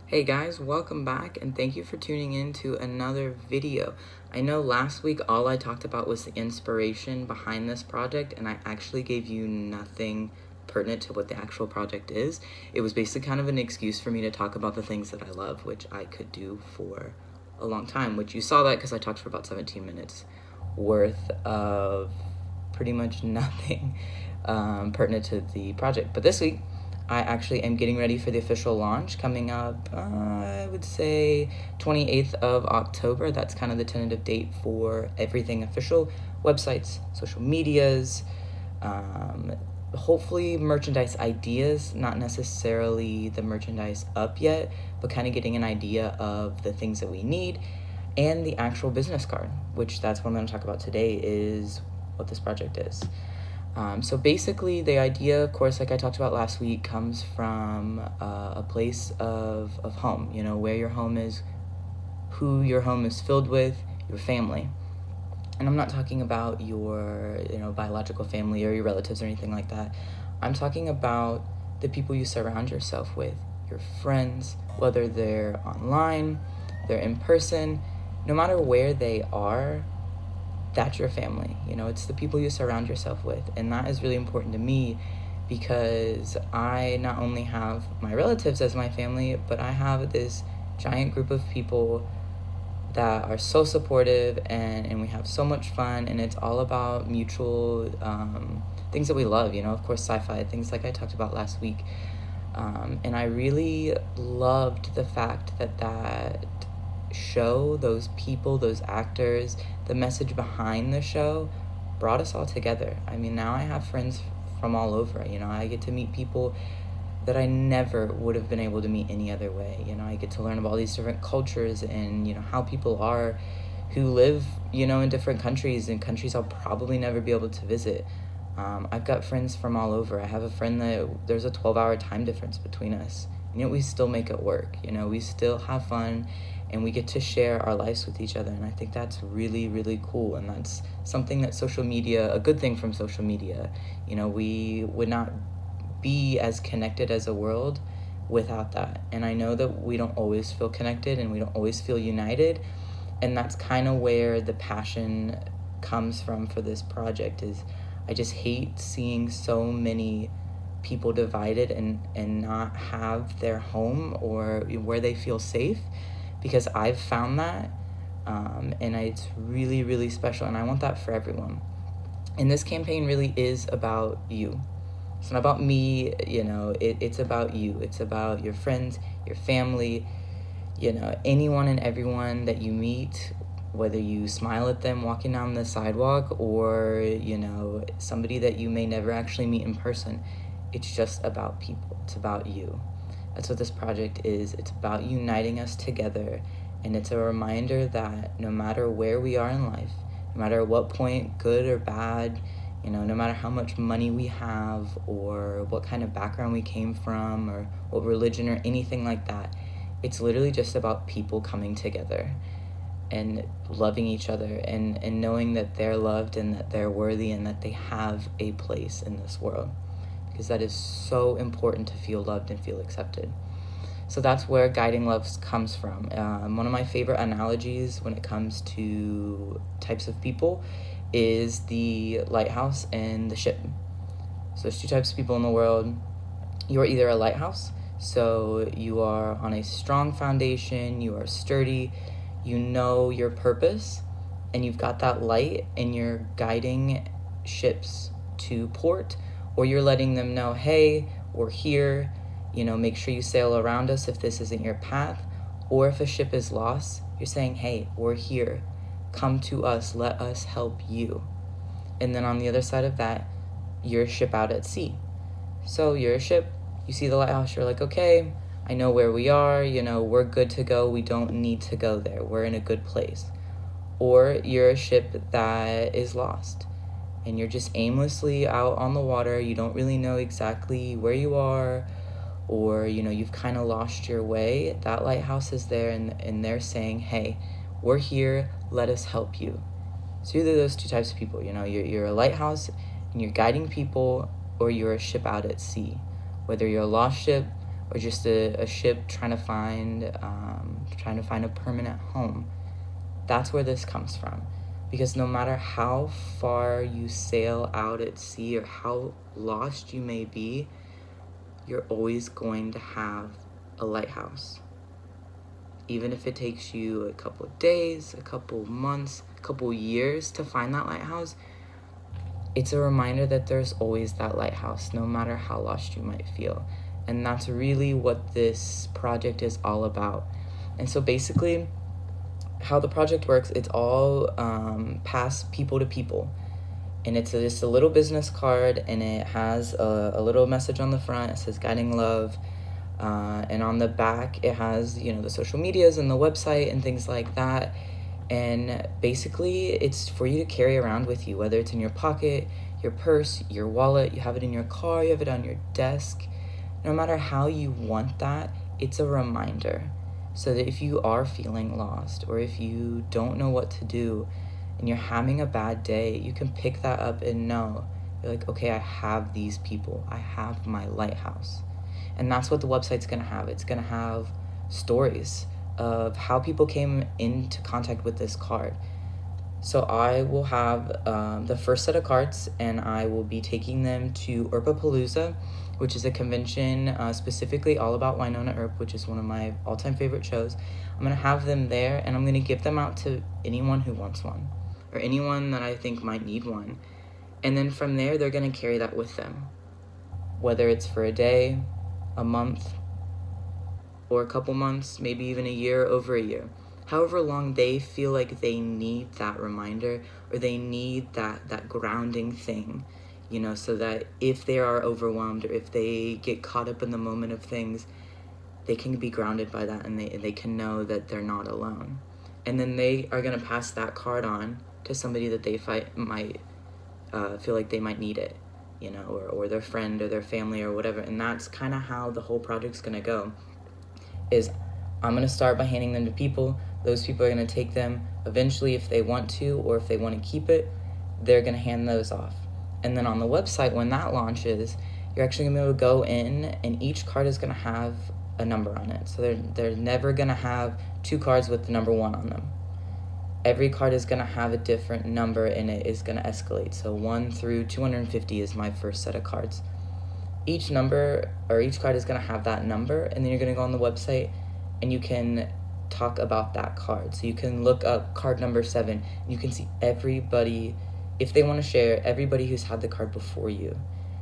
Hey guys, welcome back and thank you for tuning in to another video. I know last week all I talked about was the inspiration behind this project, and I actually gave you nothing pertinent to what the actual project is. It was basically kind of an excuse for me to talk about the things that I love, which I could do for a long time, which you saw that because I talked for about 17 minutes worth of pretty much nothing pertinent to the project. But this week, I actually am getting ready for the official launch coming up, I would say 28th of October. That's kind of the tentative date for everything official. Websites, social medias, hopefully merchandise ideas, not necessarily the merchandise up yet, but kind of getting an idea of the things that we need, and the actual business card, which that's what I'm going to talk about today, is what this project is. So basically the idea, of course, like I talked about last week, comes from a place of home, where your home is, who your home is filled with, your family. And I'm not talking about your, biological family or your relatives or anything like that. I'm talking about the people you surround yourself with, your friends, whether they're online, they're in person, no matter where they are. That's your family. It's the people you surround yourself with. And that is really important to me because I not only have my relatives as my family, but I have this giant group of people that are so supportive, and we have so much fun, and it's all about mutual things that we love, of course, sci-fi, things like I talked about last week. And I really loved the fact that show, those people, those actors, the message behind the show brought us all together. I mean, now I have friends from all over. I get to meet people that I never would have been able to meet any other way. I get to learn about all these different cultures and how people are who live in different countries, and countries I'll probably never be able to visit. I've got friends from all over. I have a friend that there's a 12-hour time difference between us, and yet we still make it work. We still have fun, and we get to share our lives with each other. And I think that's really, really cool. And that's something that social media, a good thing from social media, we would not be as connected as a world without that. And I know that we don't always feel connected and we don't always feel united. And that's kind of where the passion comes from for this project. Is I just hate seeing so many people divided and not have their home or where they feel safe, because I've found that, and it's really, really special, and I want that for everyone. And this campaign really is about you. It's not about me, it's about you. It's about your friends, your family, anyone and everyone that you meet, whether you smile at them walking down the sidewalk or, somebody that you may never actually meet in person. It's just about people. It's about you. That's what this project is. It's about uniting us together, and it's a reminder that no matter where we are in life, no matter what point, good or bad, no matter how much money we have or what kind of background we came from or what religion or anything like that, it's literally just about people coming together and loving each other and knowing that they're loved and that they're worthy and that they have a place in this world. Because that is so important, to feel loved and feel accepted. So that's where Guiding Love comes from. One of my favorite analogies when it comes to types of people is the lighthouse and the ship. So there's two types of people in the world. You're either a lighthouse, so you are on a strong foundation, you are sturdy, you know your purpose, and you've got that light, and you're guiding ships to port, or you're letting them know, hey, we're here, make sure you sail around us if this isn't your path. Or if a ship is lost, you're saying, hey, we're here, come to us, let us help you. And then on the other side of that, you're a ship out at sea. So you're a ship, you see the lighthouse, you're like, okay, I know where we are, we're good to go, we don't need to go there, we're in a good place. Or you're a ship that is lost, and you're just aimlessly out on the water, you don't really know exactly where you are, or you've kind of lost your way. That lighthouse is there, and they're saying, hey, we're here, let us help you. So either those two types of people, you're a lighthouse and you're guiding people, or you're a ship out at sea. Whether you're a lost ship or just a ship trying to find a permanent home. That's where this comes from. Because no matter how far you sail out at sea or how lost you may be, you're always going to have a lighthouse. Even if it takes you a couple of days, a couple of months, a couple of years to find that lighthouse, it's a reminder that there's always that lighthouse, no matter how lost you might feel. And that's really what this project is all about. And so basically, how the project works, it's all passed people to people. And it's just a little business card, and it has a little message on the front. It says Guiding Love. And on the back, it has, the social medias and the website and things like that. And basically, it's for you to carry around with you, whether it's in your pocket, your purse, your wallet, you have it in your car, you have it on your desk. No matter how you want that, it's a reminder. So that if you are feeling lost, or if you don't know what to do and you're having a bad day, you can pick that up and know, you're like, okay, I have these people. I have my lighthouse. And that's what the website's going to have. It's going to have stories of how people came into contact with this card. So I will have the first set of cards, and I will be taking them to Palooza, which is a convention specifically all about Winona Earp, which is one of my all-time favorite shows. I'm going to have them there, and I'm going to give them out to anyone who wants one, or anyone that I think might need one. And then from there, they're going to carry that with them, whether it's for a day, a month, or a couple months, maybe even a year, over a year. However long they feel like they need that reminder, or they need that grounding thing, so that if they are overwhelmed, or if they get caught up in the moment of things, they can be grounded by that, and they can know that they're not alone. And then they are going to pass that card on to somebody that they might feel like they might need it, or their friend or their family or whatever. And that's kind of how the whole project's going to go, is I'm going to start by handing them to people. Those people are going to take them. Eventually, if they want to, or if they want to keep it, they're going to hand those off. And then on the website, when that launches, you're actually going to be able to go in, and each card is going to have a number on it. So they're never going to have 2 cards with the number 1 on them. Every card is going to have a different number, and it is going to escalate. So 1 through 250 is my first set of cards. Each number, or each card is going to have that number, and then you're going to go on the website, and you can talk about that card. So you can look up card number 7, and you can see everybody, if they want to share, everybody who's had the card before you.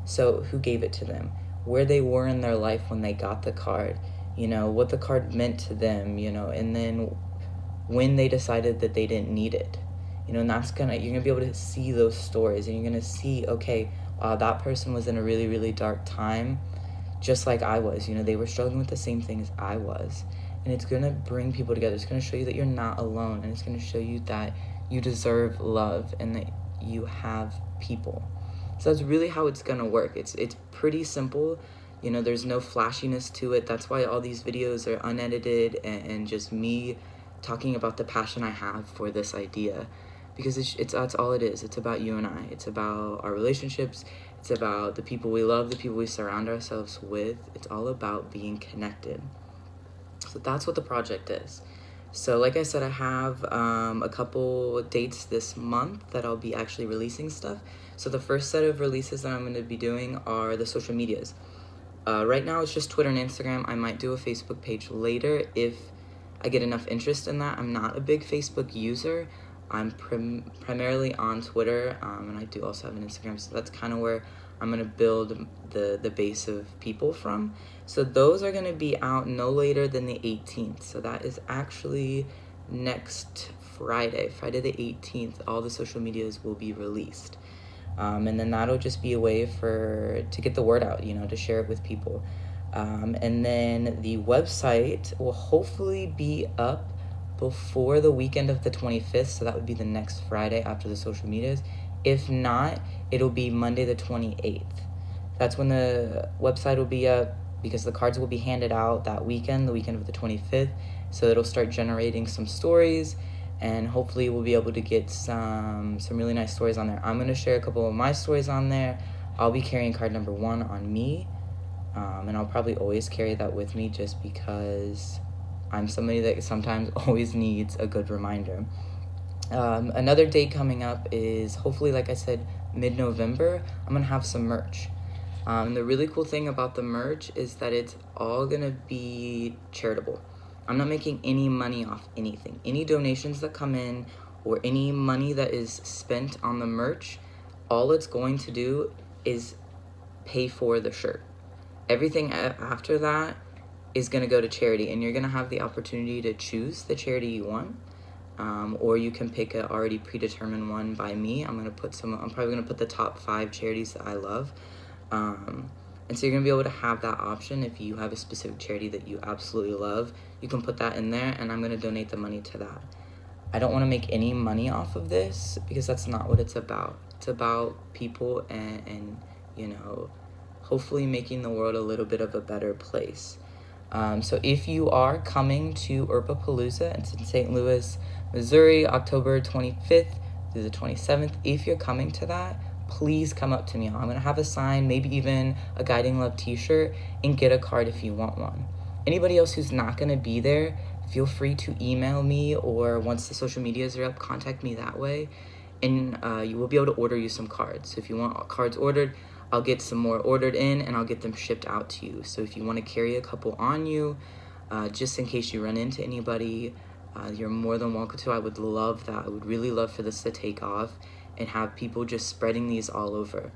So who gave it to them, where they were in their life when they got the card, what the card meant to them, and then when they decided that they didn't need it, and that's you're gonna be able to see those stories, and you're gonna see, okay, that person was in a really, really dark time, just like I was. They were struggling with the same things I was. And it's going to bring people together. It's going to show you that you're not alone. And it's going to show you that you deserve love and that you have people. So that's really how it's going to work. It's pretty simple. There's no flashiness to it. That's why all these videos are unedited and just me talking about the passion I have for this idea. Because that's all it is. It's about you and I. It's about our relationships. It's about the people we love, the people we surround ourselves with. It's all about being connected. So that's what the project is. So like I said, I have a couple dates this month that I'll be actually releasing stuff. So the first set of releases that I'm going to be doing are the social medias. Right now it's just Twitter and Instagram. I might do a Facebook page later if I get enough interest in that. I'm not a big Facebook user. I'm primarily on Twitter, and I do also have an Instagram, so that's kind of where I'm going to build the base of people from. So those are going to be out no later than the 18th. So that is actually next Friday the 18th. All the social medias will be released. And then that'll just be a way to get the word out, to share it with people. And then the website will hopefully be up before the weekend of the 25th, so that would be the next Friday after the social medias. If not, it'll be Monday the 28th. That's when the website will be up, because the cards will be handed out that weekend, the weekend of the 25th, so it'll start generating some stories, and hopefully we'll be able to get some really nice stories on there. I'm going to share a couple of my stories on there. I'll be carrying card number 1 on me. And I'll probably always carry that with me just because I'm somebody that sometimes always needs a good reminder. Another date coming up is hopefully, like I said, mid-November. I'm going to have some merch. The really cool thing about the merch is that it's all going to be charitable. I'm not making any money off anything. Any donations that come in or any money that is spent on the merch, all it's going to do is pay for the shirt. Everything after that is going to go to charity, and you're going to have the opportunity to choose the charity you want. Or you can pick a already predetermined one by me. I'm probably gonna put the top 5 charities that I love. And so you're gonna be able to have that option. If you have a specific charity that you absolutely love, you can put that in there, and I'm gonna donate the money to that. I don't wanna make any money off of this because that's not what it's about. It's about people and hopefully making the world a little bit of a better place. So if you are coming to Palooza, it's in St. Louis, Missouri, October 25th through the 27th. If you're coming to that, please come up to me. I'm going to have a sign, maybe even a Guiding Love t-shirt, and get a card if you want one. Anybody else who's not going to be there, feel free to email me, or once the social medias are up, contact me that way, and you will be able to order you some cards. So if you want cards ordered, I'll get some more ordered in, and I'll get them shipped out to you. So if you want to carry a couple on you, just in case you run into anybody, you're more than welcome to. I would love that. I would really love for this to take off and have people just spreading these all over.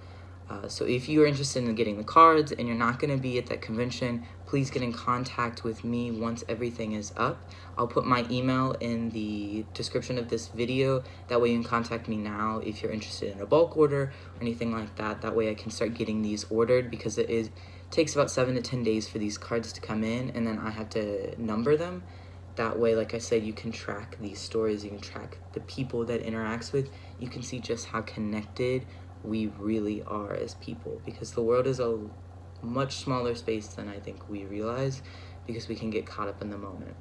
So if you're interested in getting the cards and you're not going to be at that convention, please get in contact with me once everything is up. I'll put my email in the description of this video. That way you can contact me now if you're interested in a bulk order or anything like that. That way I can start getting these ordered, because it takes about 7 to 10 days for these cards to come in, and then I have to number them. That way, like I said, you can track these stories, you can track the people that interacts with, you can see just how connected we really are as people, because the world is a much smaller space than I think we realize, because we can get caught up in the moment.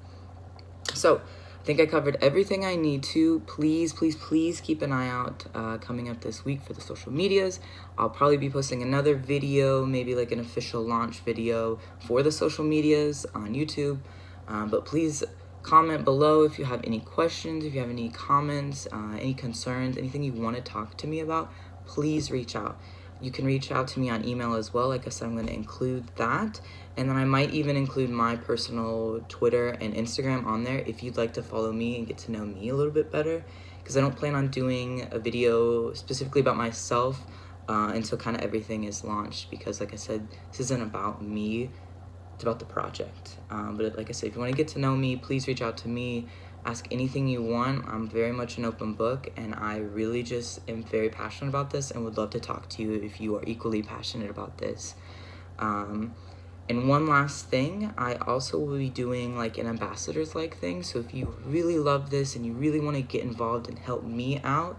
So I think I covered everything I need to. Please, please, please keep an eye out coming up this week for the social medias. I'll probably be posting another video, maybe like an official launch video for the social medias on YouTube. But please comment below if you have any questions, if you have any comments, any concerns, anything you want to talk to me about. Please reach out. You can reach out to me on email as well. Like I said, I'm going to include that. And then I might even include my personal Twitter and Instagram on there if you'd like to follow me and get to know me a little bit better. Because I don't plan on doing a video specifically about myself until kind of everything is launched. Because like I said, this isn't about me. It's about the project. But like I said, if you want to get to know me, please reach out to me. Ask anything you want. I'm very much an open book, and I really just am very passionate about this and would love to talk to you if you are equally passionate about this. And one last thing, I also will be doing like an ambassadors-like thing. So if you really love this and you really want to get involved and help me out,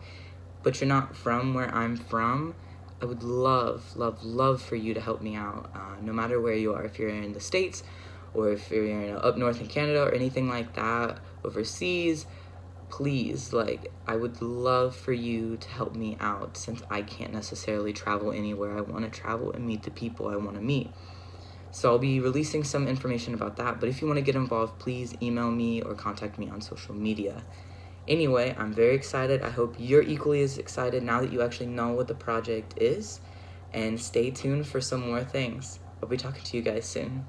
but you're not from where I'm from, I would love, love, love for you to help me out, no matter where you are. If you're in the States, or if you're up north in Canada or anything like that, overseas, please, I would love for you to help me out, since I can't necessarily travel anywhere I want to travel and meet the people I want to meet. So I'll be releasing some information about that, but if you want to get involved, please email me or contact me on social media. Anyway, I'm very excited. I hope you're equally as excited now that you actually know what the project is, and stay tuned for some more things. I'll be talking to you guys soon.